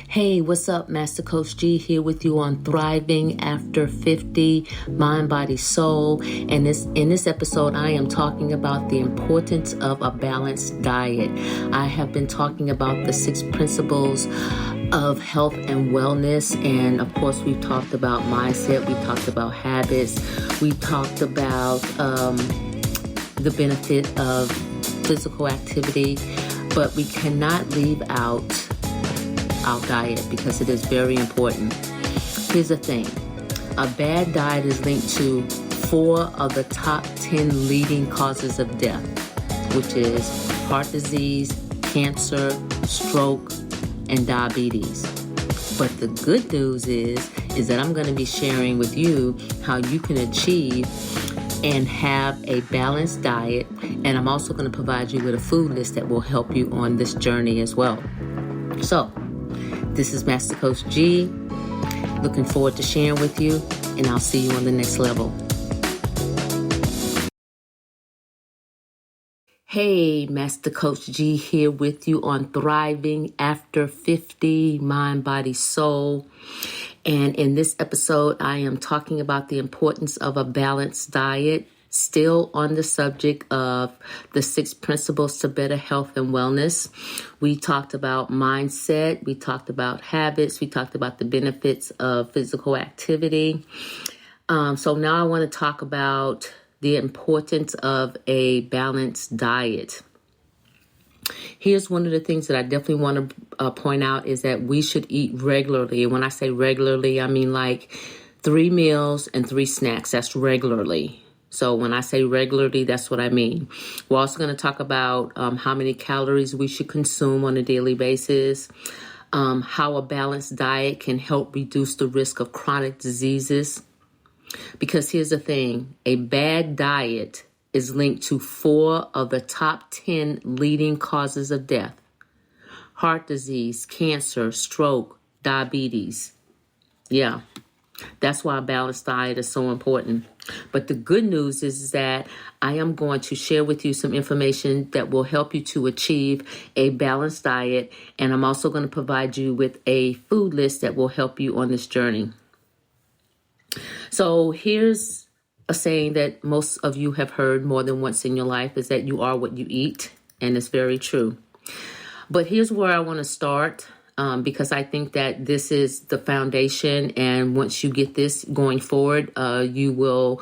Hey, what's up? Master Coach G here with you on Thriving After 50, Mind, Body, Soul. And in this episode, I am talking about the importance of a balanced diet. I have been talking about the 6 principles of health and wellness. And of course, we've talked about mindset. We talked about habits. We talked about the benefit of physical activity. But we cannot leave out our diet because it is very important. Here's the thing. A bad diet is linked to 4 of the top 10 leading causes of death, which is heart disease, cancer, stroke, and diabetes. But the good news is that I'm going to be sharing with you how you can achieve and have a balanced diet. And I'm also going to provide you with a food list that will help you on this journey as well. So, this is Master Coach G. Looking forward to sharing with you, and I'll see you on the next level. Hey, Master Coach G here with you on Thriving After 50, Mind, Body, Soul. And in this episode, I am talking about the importance of a balanced diet, still on the subject of the 6 principles to better health and wellness. We talked about mindset. We talked about habits. We talked about the benefits of physical activity. So now I want to talk about the importance of a balanced diet. Here's one of the things that I definitely want to point out is that we should eat regularly. And when I say regularly, I mean like 3 meals and 3 snacks. That's regularly. So when I say regularly, that's what I mean. We're also going to talk about how many calories we should consume on a daily basis, how a balanced diet can help reduce the risk of chronic diseases. Because here's the thing, a bad diet is linked to 4 of the top 10 leading causes of death: heart disease, cancer, stroke, diabetes. Yeah. That's why a balanced diet is so important. But the good news is that I am going to share with you some information that will help you to achieve a balanced diet. And I'm also going to provide you with a food list that will help you on this journey. So here's a saying that most of you have heard more than once in your life, is that you are what you eat. And it's very true. But here's where I want to start. Because I think that this is the foundation, and once you get this going forward, you will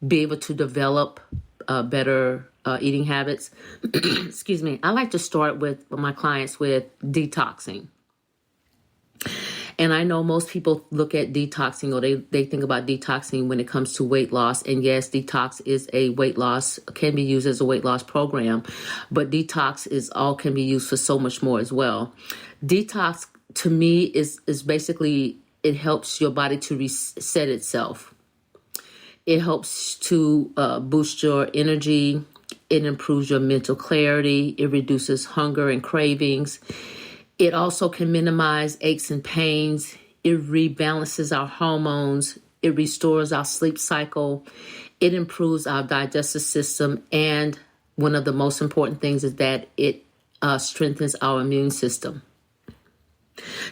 be able to develop better eating habits. Excuse me. I like to start with my clients with detoxing. And I know most people look at detoxing, or they think about detoxing when it comes to weight loss. And yes, detox is a weight loss, can be used as a weight loss program. But detox can be used for so much more as well. Detox, to me, is basically, it helps your body to reset itself. It helps to boost your energy. It improves your mental clarity. It reduces hunger and cravings. It also can minimize aches and pains. It rebalances our hormones. It restores our sleep cycle. It improves our digestive system. And one of the most important things is that it strengthens our immune system.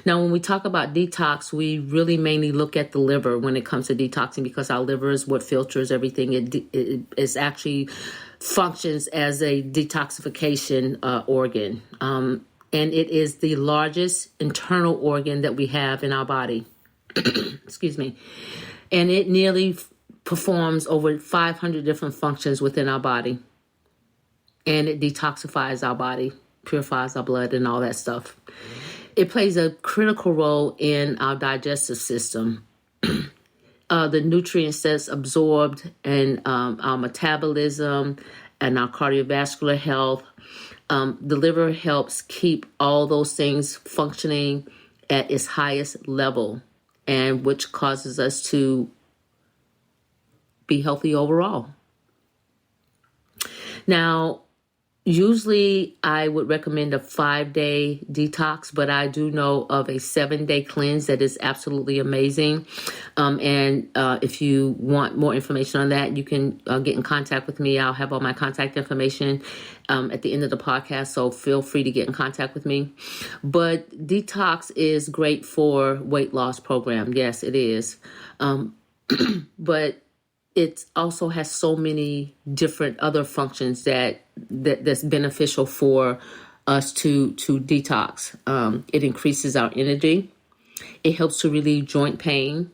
Now, when we talk about detox, we really mainly look at the liver when it comes to detoxing, because our liver is what filters everything. It actually functions as a detoxification organ. And it is the largest internal organ that we have in our body. Excuse me. And it nearly performs over 500 different functions within our body. And it detoxifies our body, purifies our blood, and all that stuff. It plays a critical role in our digestive system. The nutrients that's absorbed and our metabolism and our cardiovascular health. The liver helps keep all those things functioning at its highest level, and which causes us to be healthy overall. Now, Usually, I would recommend a 5-day detox, but I do know of a 7-day cleanse that is absolutely amazing. And if you want more information on that, you can get in contact with me. I'll have all my contact information at the end of the podcast, so feel free to get in contact with me. But detox is great for weight loss program. Yes, it is. But it also has so many different other functions that's beneficial for us to detox. It increases our energy. It helps to relieve joint pain.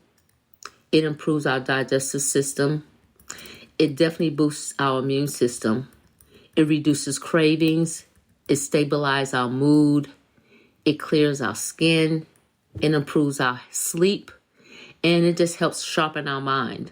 It improves our digestive system. It definitely boosts our immune system. It reduces cravings. It stabilizes our mood. It clears our skin. It improves our sleep. And it just helps sharpen our mind.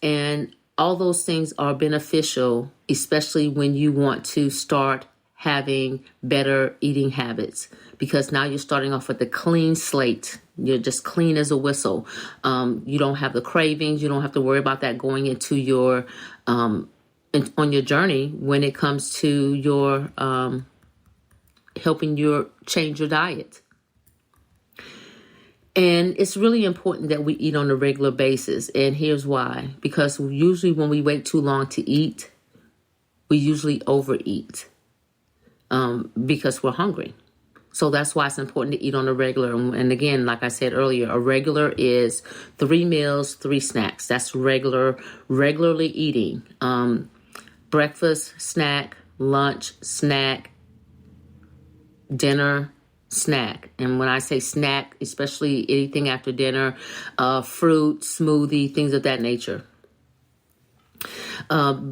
And all those things are beneficial, especially when you want to start having better eating habits, because now you're starting off with a clean slate. You're just clean as a whistle. You don't have the cravings. You don't have to worry about that going into your on your journey when it comes to your helping you change your diet. And it's really important that we eat on a regular basis. And here's why. Because usually when we wait too long to eat, we usually overeat because we're hungry. So that's why it's important to eat on a regular. And again, like I said earlier, a regular is 3 meals, 3 snacks. That's regularly eating. Breakfast, snack, lunch, snack, dinner, snack. And when I say snack, especially anything after dinner, fruit, smoothie, things of that nature.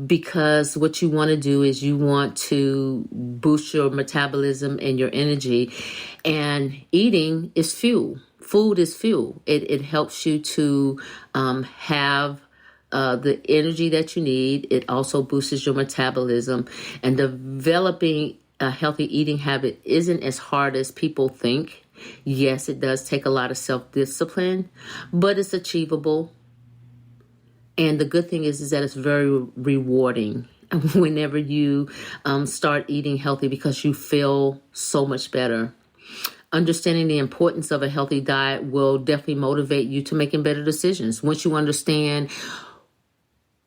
Because what you want to do is you want to boost your metabolism and your energy. And eating is fuel. Food is fuel. It helps you to have the energy that you need. It also boosts your metabolism. And developing a healthy eating habit isn't as hard as people think. Yes, it does take a lot of self-discipline, but it's achievable. And the good thing is that it's very rewarding whenever you start eating healthy, because you feel so much better. Understanding the importance of a healthy diet will definitely motivate you to making better decisions. Once you understand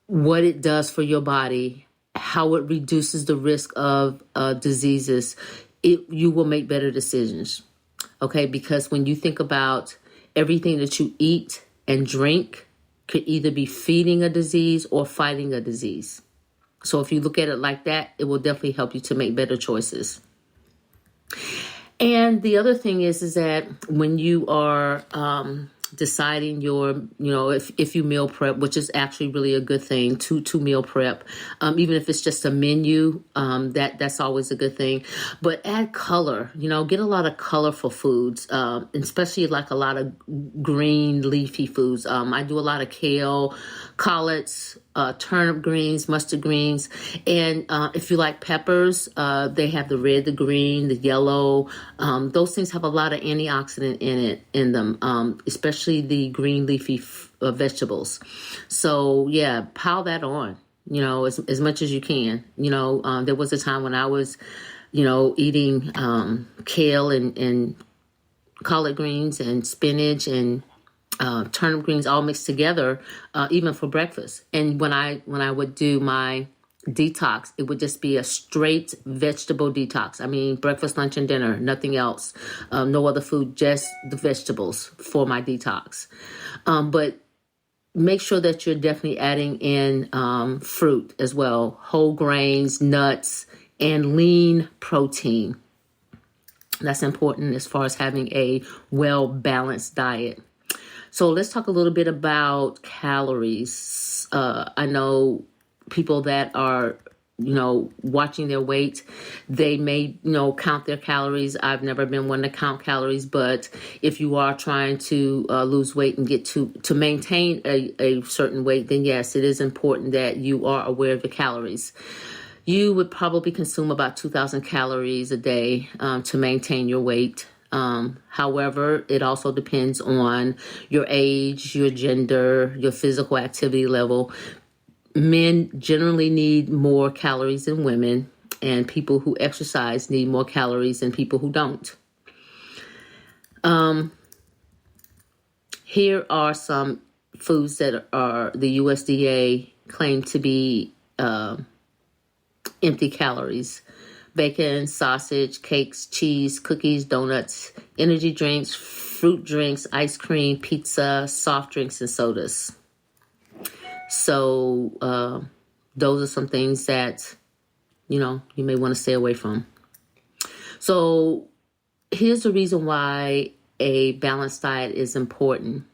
what it does for your body, how it reduces the risk of diseases, you will make better decisions. Okay, because when you think about everything that you eat and drink could either be feeding a disease or fighting a disease. So if you look at it like that, it will definitely help you to make better choices. And the other thing is that when you are deciding if you meal prep, which is actually really a good thing, to meal prep, even if it's just a menu, that's always a good thing. But add color, get a lot of colorful foods, especially like a lot of green leafy foods. I do a lot of kale, collards, turnip greens, mustard greens. And if you like peppers, they have the red, the green, the yellow. Those things have a lot of antioxidant in them, especially the green leafy vegetables. So yeah, pile that on, as much as you can. There was a time when I was, eating kale and collard greens and spinach and turnip greens all mixed together, even for breakfast. And when I would do my detox, it would just be a straight vegetable detox. I mean, breakfast, lunch, and dinner, nothing else. No other food, just the vegetables for my detox. But make sure that you're definitely adding in fruit as well, whole grains, nuts, and lean protein. That's important as far as having a well-balanced diet. So let's talk a little bit about calories. I know people that are, watching their weight, they may, count their calories. I've never been one to count calories, but if you are trying to lose weight and get to maintain a certain weight, then yes, it is important that you are aware of your calories. You would probably consume about 2,000 calories a day to maintain your weight. However, it also depends on your age, your gender, your physical activity level. Men generally need more calories than women. And people who exercise need more calories than people who don't. Here are some foods that are the USDA claim to be empty calories: bacon, sausage, cakes, cheese, cookies, donuts, energy drinks, fruit drinks, ice cream, pizza, soft drinks, and sodas. So those are some things that, you may want to stay away from. So here's the reason why a balanced diet is important.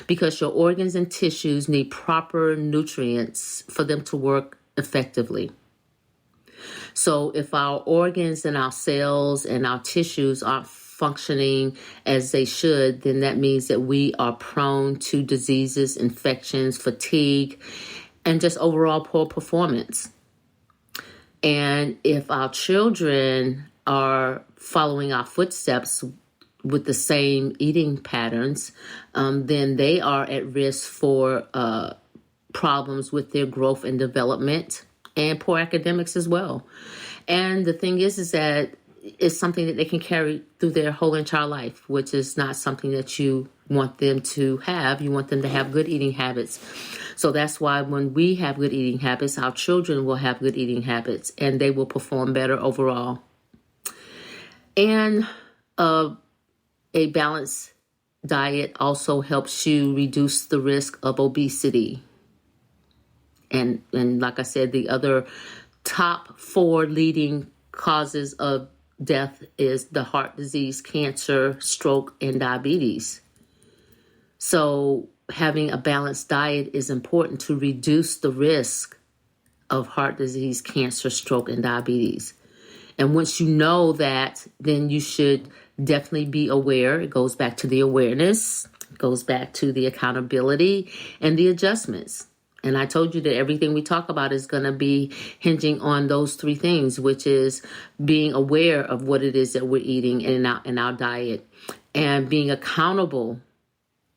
Because your organs and tissues need proper nutrients for them to work effectively. So if our organs and our cells and our tissues aren't functioning as they should, then that means that we are prone to diseases, infections, fatigue, and just overall poor performance. And if our children are following our footsteps with the same eating patterns, then they are at risk for problems with their growth and development and poor academics as well. And the thing is that it's something that they can carry through their whole entire life, which is not something that you want them to have. You want them to have good eating habits. So that's why when we have good eating habits, our children will have good eating habits and they will perform better overall. And a balanced diet also helps you reduce the risk of obesity. And like I said, the other top 4 leading causes of death is the heart disease, cancer, stroke, and diabetes. So having a balanced diet is important to reduce the risk of heart disease, cancer, stroke, and diabetes. And once you know that, then you should definitely be aware. It goes back to the awareness, it goes back to the accountability and the adjustments. And I told you that everything we talk about is going to be hinging on those 3 things, which is being aware of what it is that we're eating in our diet and being accountable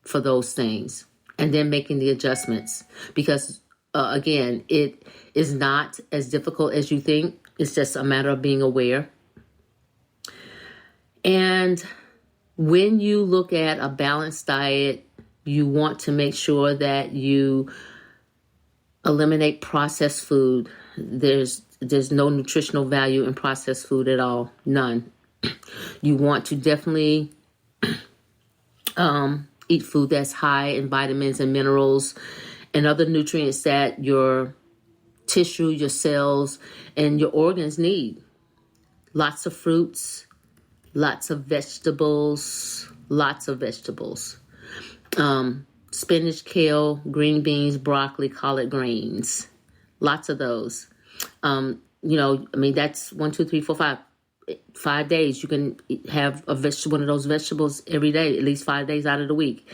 for those things and then making the adjustments. Because, again, it is not as difficult as you think. It's just a matter of being aware. And when you look at a balanced diet, you want to make sure that you eliminate processed food. There's no nutritional value in processed food at all. None. You want to definitely eat food that's high in vitamins and minerals and other nutrients that your tissue, your cells, and your organs need. Lots of fruits, lots of vegetables. Spinach, kale, green beans, broccoli, collard greens. Lots of those. That's 1, 2, 3, 4, 5. 5 days. You can have one of those vegetables every day, at least 5 days out of the week.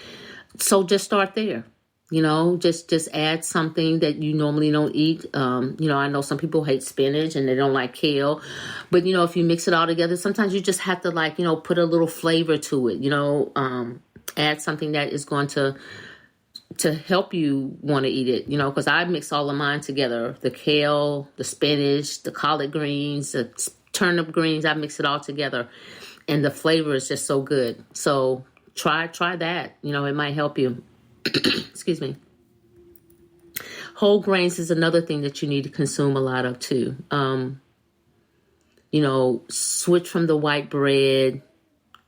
So just start there. Just add something that you normally don't eat. I know some people hate spinach and they don't like kale. But, if you mix it all together, sometimes you just have to put a little flavor to it, add something that is going to help you want to eat it, because I mix all of mine together. The kale, the spinach, the collard greens, the turnip greens, I mix it all together. And the flavor is just so good. So try that. It might help you. Excuse me. Whole grains is another thing that you need to consume a lot of too. Switch from the white bread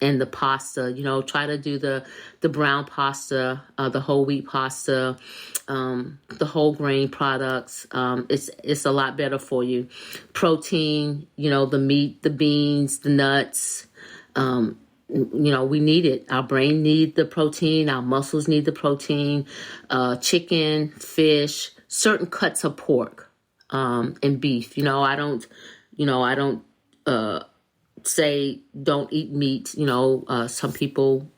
and the pasta. Try to do the brown pasta, the whole wheat pasta, the whole grain products. It's a lot better for you. Protein, the meat, the beans, the nuts. We need it. Our brain needs the protein. Our muscles need the protein. Chicken, fish, certain cuts of pork, and beef. I don't say don't eat meat. Some people,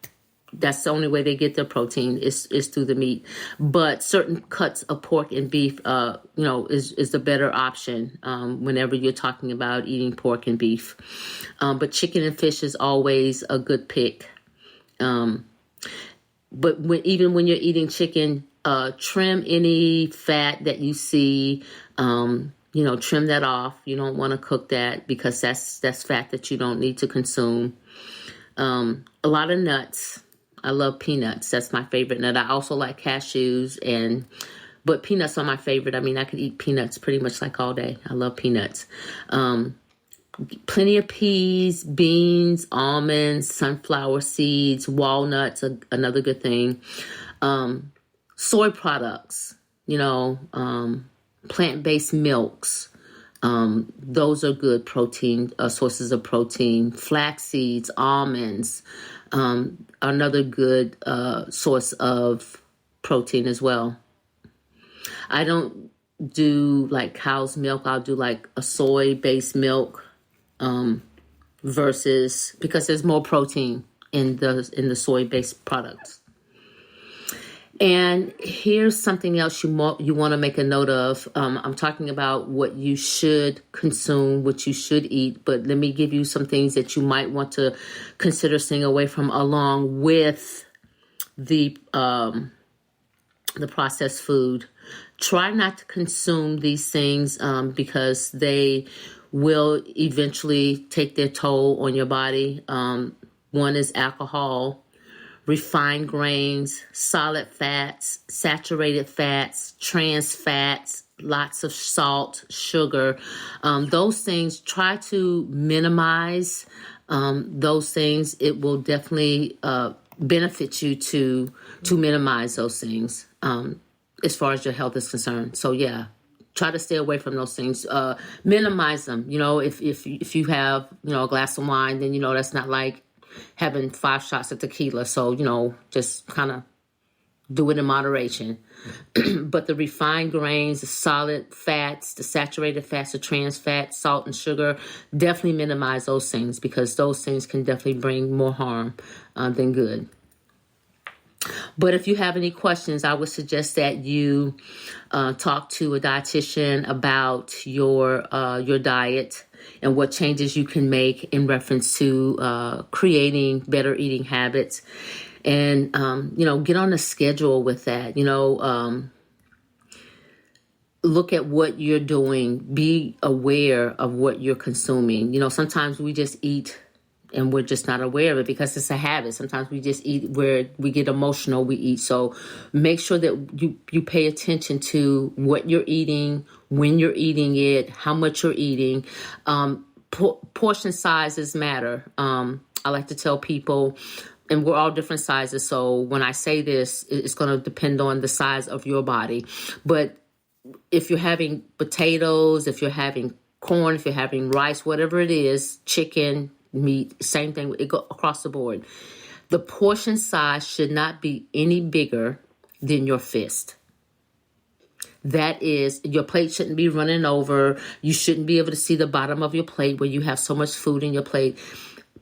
that's the only way they get their protein is through the meat. But certain cuts of pork and beef, is the better option whenever you're talking about eating pork and beef. But chicken and fish is always a good pick. But even when you're eating chicken, trim any fat that you see. trim that off. You don't want to cook that because that's fat that you don't need to consume. A lot of nuts. I love peanuts. That's my favorite nut. I also like cashews, but peanuts are my favorite. I mean, I could eat peanuts pretty much like all day. I love peanuts. Plenty of peas, beans, almonds, sunflower seeds, walnuts, another good thing. Soy products, plant-based milks. Those are good protein sources of protein. Flax seeds, almonds, another good source of protein as well. I don't do like cow's milk. I'll do like a soy-based milk versus because there's more protein in the soy-based products. And here's something else you want to make a note of. I'm talking about what you should consume, what you should eat, but let me give you some things that you might want to consider staying away from along with the processed food. Try not to consume these things because they will eventually take their toll on your body. One is alcohol, refined grains, solid fats, saturated fats, trans fats, lots of salt, sugar. Those things, try to minimize those things. It will definitely benefit you to minimize those things as far as your health is concerned. So yeah, try to stay away from those things. Minimize them. If you have a glass of wine, then that's not like having 5 shots of tequila. So, just kind of do it in moderation. But the refined grains, the solid fats, the saturated fats, the trans fats, salt and sugar, definitely minimize those things because those things can definitely bring more harm than good. But if you have any questions, I would suggest that you talk to a dietitian about your diet and what changes you can make in reference to creating better eating habits. And, get on a schedule with that. Look at what you're doing. Be aware of what you're consuming. Sometimes we just eat and we're just not aware of it because it's a habit. Sometimes we just eat where we get emotional, we eat. So make sure that you pay attention to what you're eating, when you're eating it, how much you're eating. Portion sizes matter. I like to tell people, and we're all different sizes. So when I say this, it's going to depend on the size of your body. But if you're having potatoes, if you're having corn, if you're having rice, whatever it is, chicken, meat, same thing, it go across the board. The portion size should not be any bigger than your fist. That is, your plate shouldn't be running over. You shouldn't be able to see the bottom of your plate where you have so much food in your plate.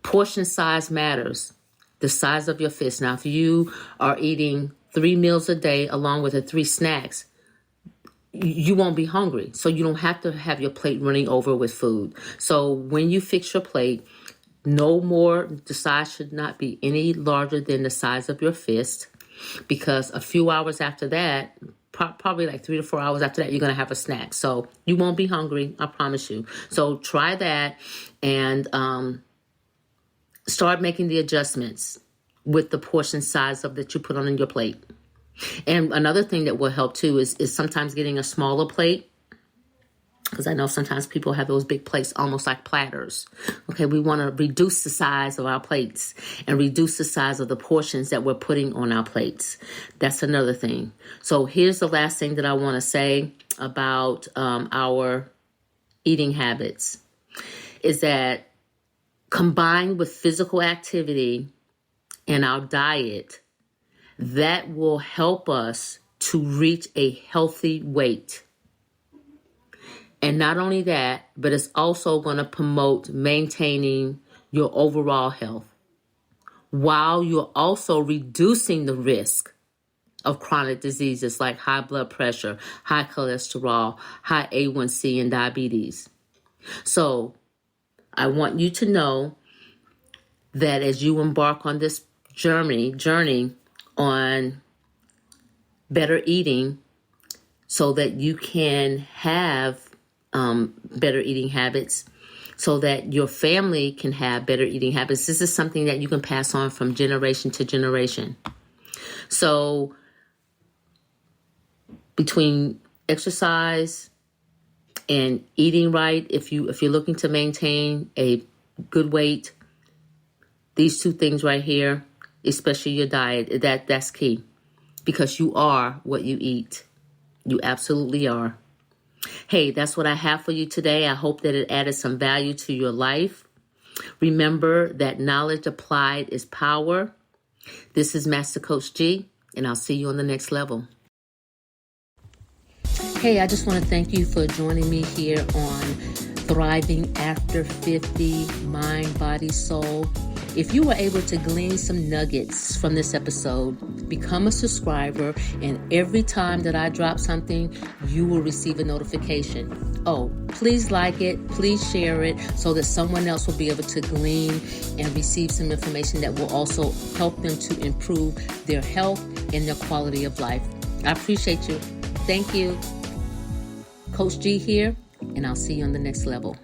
Portion size matters. The size of your fist. Now, if you are eating 3 meals a day along with the 3 snacks, you won't be hungry. So you don't have to have your plate running over with food. So when you fix your plate, the size should not be any larger than the size of your fist, because a few hours after that, probably like 3 to 4 hours after that, you're going to have a snack. So you won't be hungry, I promise you. So try that and start making the adjustments with the portion size that you put on your plate. And another thing that will help too is sometimes getting a smaller plate. Because I know sometimes people have those big plates almost like platters. Okay, we want to reduce the size of our plates and reduce the size of the portions that we're putting on our plates. That's another thing. So here's the last thing that I want to say about our eating habits is that combined with physical activity and our diet, that will help us to reach a healthy weight. And not only that, but it's also going to promote maintaining your overall health while you're also reducing the risk of chronic diseases like high blood pressure, high cholesterol, high A1C, and diabetes. So I want you to know that as you embark on this journey on better eating so that you can have better eating habits so that your family can have better eating habits. This is something that you can pass on from generation to generation. So between exercise and eating right, if you're looking to maintain a good weight, these two things right here, especially your diet, that's key, because you are what you eat. You absolutely are. Hey, that's what I have for you today. I hope that it added some value to your life. Remember that knowledge applied is power. This is Master Coach G, and I'll see you on the next level. Hey, I just want to thank you for joining me here on Thriving After 50, Mind, Body, Soul. If you were able to glean some nuggets from this episode, become a subscriber, and every time that I drop something, you will receive a notification. Oh, please like it, please share it, so that someone else will be able to glean and receive some information that will also help them to improve their health and their quality of life. I appreciate you. Thank you. Coach G here, and I'll see you on the next level.